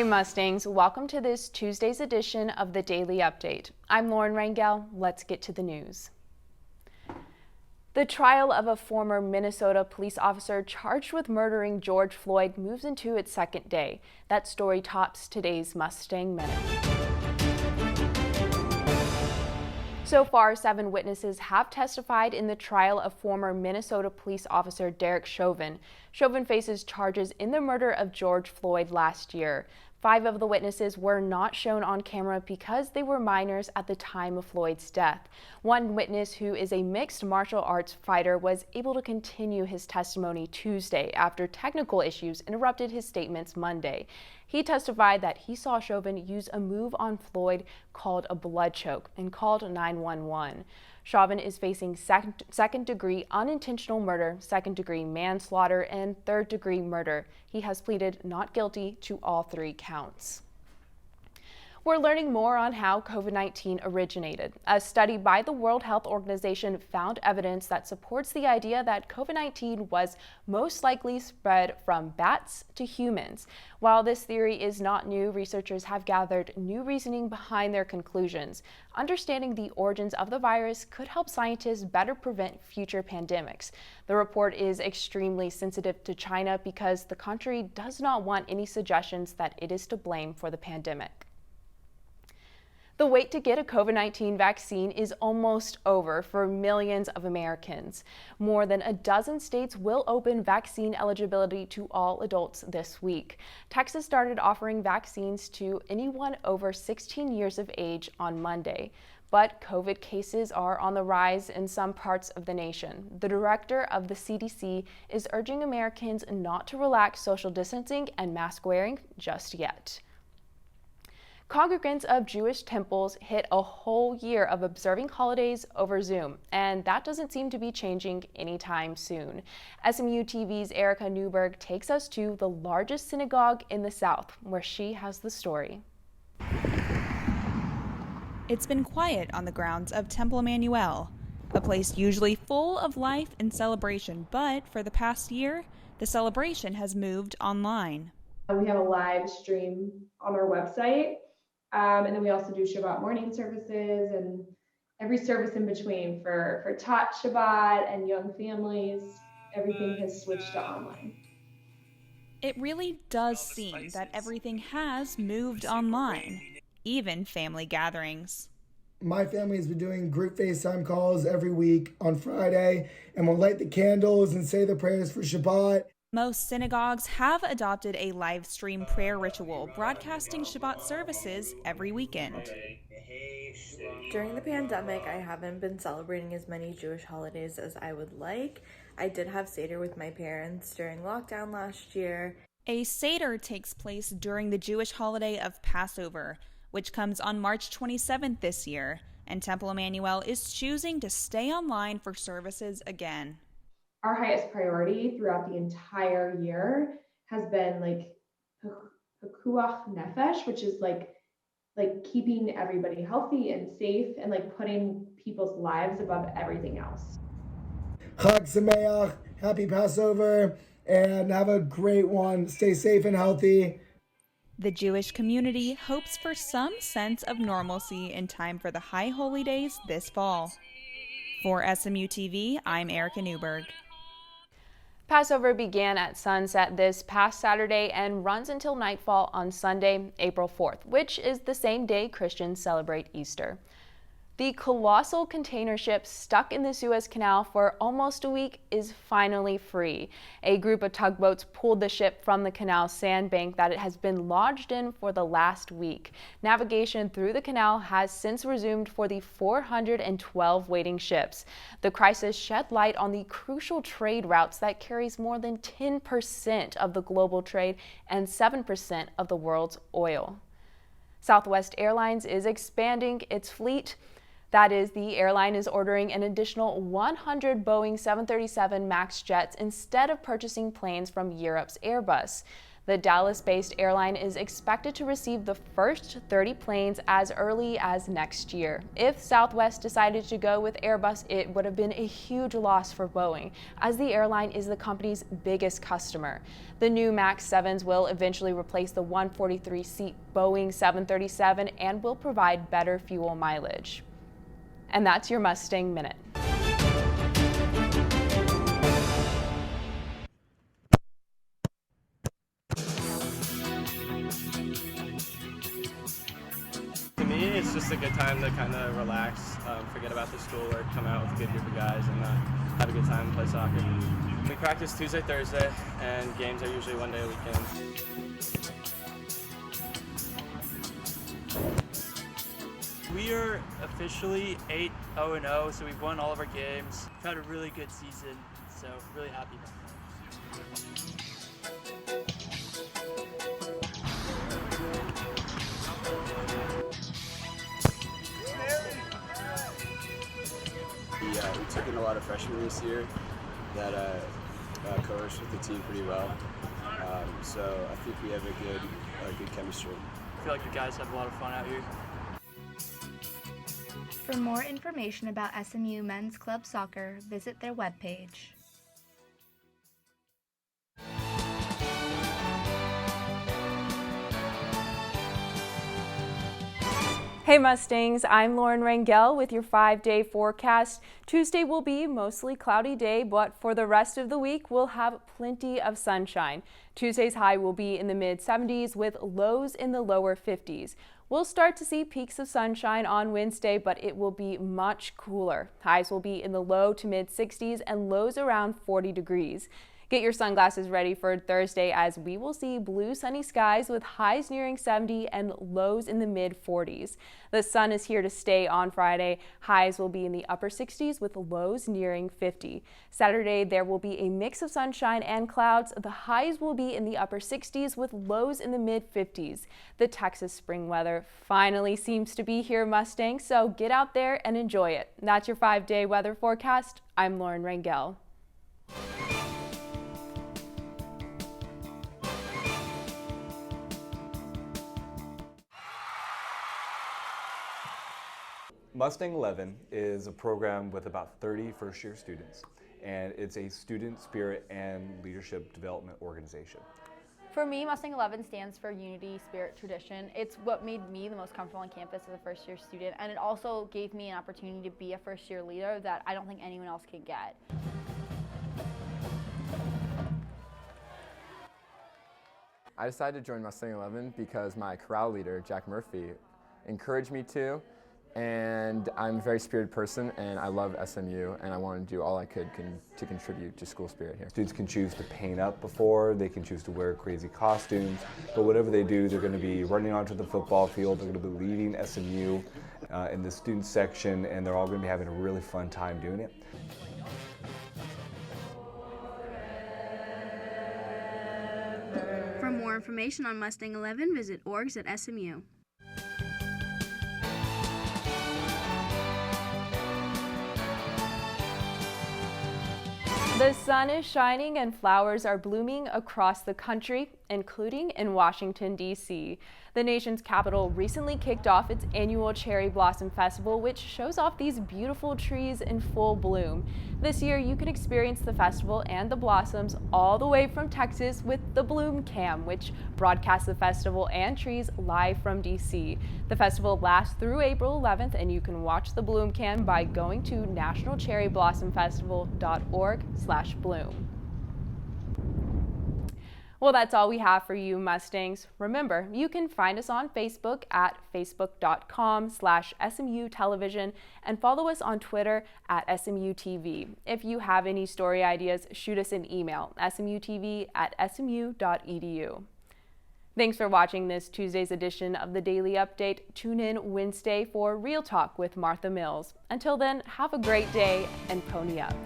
Hi Mustangs, welcome to this Tuesday's edition of the Daily Update. I'm Lauren Rangel. Let's get to the news. The trial of a former Minnesota police officer charged with murdering George Floyd moves into its second day. That story tops today's Mustang Minute. So far, 7 witnesses have testified in the trial of former Minnesota police officer Derek Chauvin. Chauvin faces charges in the murder of George Floyd last year. 5 of the witnesses were not shown on camera because they were minors at the time of Floyd's death. One witness, who is a mixed martial arts fighter, was able to continue his testimony Tuesday after technical issues interrupted his statements Monday. He testified that he saw Chauvin use a move on Floyd called a blood choke and called 911. Chauvin is facing second-degree unintentional murder, second-degree manslaughter, and third-degree murder. He has pleaded not guilty to all 3 counts. We're learning more on how COVID-19 originated. A study by the World Health Organization found evidence that supports the idea that COVID-19 was most likely spread from bats to humans. While this theory is not new, researchers have gathered new reasoning behind their conclusions. Understanding the origins of the virus could help scientists better prevent future pandemics. The report is extremely sensitive to China because the country does not want any suggestions that it is to blame for the pandemic. The wait to get a COVID-19 vaccine is almost over for millions of Americans. More than a dozen states will open vaccine eligibility to all adults this week. Texas started offering vaccines to anyone over 16 years of age on Monday. But COVID cases are on the rise in some parts of the nation. The director of the CDC is urging Americans not to relax social distancing and mask wearing just yet. Congregants of Jewish temples hit a whole year of observing holidays over Zoom, and that doesn't seem to be changing anytime soon. SMU-TV's Erica Newberg takes us to the largest synagogue in the South, where she has the story. It's been quiet on the grounds of Temple Emmanuel, a place usually full of life and celebration, but for the past year, the celebration has moved online. We have a live stream on our website. And then we also do Shabbat morning services and every service in between for Tot Shabbat and young families. Everything has switched to online. It really does seem that everything has moved online, even family gatherings. My family has been doing group FaceTime calls every week on Friday, and we'll light the candles and say the prayers for Shabbat. Most synagogues have adopted a live stream prayer ritual, broadcasting Shabbat services every weekend. During the pandemic, I haven't been celebrating as many Jewish holidays as I would like. I did have Seder with my parents during lockdown last year. A Seder takes place during the Jewish holiday of Passover, which comes on March 27th this year, and Temple Emmanuel is choosing to stay online for services again. Our highest priority throughout the entire year has been like pikuach nefesh, which is like keeping everybody healthy and safe and like putting people's lives above everything else. Chag Sameach, happy Passover, and have a great one. Stay safe and healthy. The Jewish community hopes for some sense of normalcy in time for the High Holy Days this fall. For SMU-TV, I'm Erica Newberg. Passover began at sunset this past Saturday and runs until nightfall on Sunday, April 4th, which is the same day Christians celebrate Easter. The colossal container ship stuck in the Suez Canal for almost a week is finally free. A group of tugboats pulled the ship from the canal sandbank that it has been lodged in for the last week. Navigation through the canal has since resumed for the 412 waiting ships. The crisis shed light on the crucial trade routes that carries more than 10% of the global trade and 7% of the world's oil. Southwest Airlines is expanding its fleet. That is, the airline is ordering an additional 100 Boeing 737 MAX jets instead of purchasing planes from Europe's Airbus. The Dallas-based airline is expected to receive the first 30 planes as early as next year. If Southwest decided to go with Airbus, it would have been a huge loss for Boeing, as the airline is the company's biggest customer. The new MAX 7s will eventually replace the 143-seat Boeing 737 and will provide better fuel mileage. And that's your Mustang Minute. To me, it's just a good time to kind of relax, forget about the schoolwork, come out with a good group of guys, and have a good time and play soccer. We practice Tuesday, Thursday, and games are usually one day a weekend. We are officially 8-0-0, so we've won all of our games. We've had a really good season, so really happy about We took in a lot of freshmen this year that coached with the team pretty well. So I think we have a good chemistry. I feel like you guys have a lot of fun out here. For more information about SMU Men's Club Soccer, visit their webpage. Hey Mustangs, I'm Lauren Rangel with your 5-day forecast. Tuesday will be mostly cloudy day, but for the rest of the week, we'll have plenty of sunshine. Tuesday's high will be in the mid-70s with lows in the lower 50s. We'll start to see peaks of sunshine on Wednesday, but it will be much cooler. Highs will be in the low to mid-60s and lows around 40 degrees. Get your sunglasses ready for Thursday as we will see blue sunny skies with highs nearing 70 and lows in the mid-40s. The sun is here to stay on Friday. Highs will be in the upper 60s with lows nearing 50. Saturday there will be a mix of sunshine and clouds. The highs will be in the upper 60s with lows in the mid-50s. The Texas spring weather finally seems to be here, Mustangs, so get out there and enjoy it. That's your 5-day weather forecast. I'm Lauren Rangel. Mustang 11 is a program with about 30 first-year students, and it's a student spirit and leadership development organization. For me, Mustang 11 stands for Unity, Spirit, Tradition. It's what made me the most comfortable on campus as a first-year student, and it also gave me an opportunity to be a first-year leader that I don't think anyone else can get. I decided to join Mustang 11 because my corral leader, Jack Murphy, encouraged me to. And I'm a very spirited person, and I love SMU, and I wanted to do all I could to contribute to school spirit here. Students can choose to paint up before, they can choose to wear crazy costumes, but whatever they do, they're going to be running onto the football field, they're going to be leading SMU in the student section, and they're all going to be having a really fun time doing it. For more information on Mustang 11, visit orgs at SMU. The sun is shining and flowers are blooming across the country, including in Washington, D.C. The nation's capital recently kicked off its annual Cherry Blossom Festival, which shows off these beautiful trees in full bloom. This year, you can experience the festival and the blossoms all the way from Texas with the Bloom Cam, which broadcasts the festival and trees live from D.C. The festival lasts through April 11th, and you can watch the Bloom Cam by going to nationalcherryblossompfestival.org/bloom. Well, that's all we have for you, Mustangs. Remember, you can find us on Facebook at facebook.com/SMU Television and follow us on Twitter at SMU-TV. If you have any story ideas, shoot us an email, smutv@smu.edu. Thanks for watching this Tuesday's edition of the Daily Update. Tune in Wednesday for Real Talk with Martha Mills. Until then, have a great day and pony up.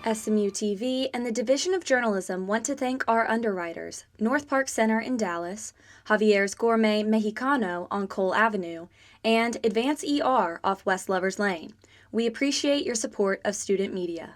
SMU-TV and the Division of Journalism want to thank our underwriters, North Park Center in Dallas, Javier's Gourmet Mexicano on Cole Avenue, and Advance ER off West Lovers Lane. We appreciate your support of student media.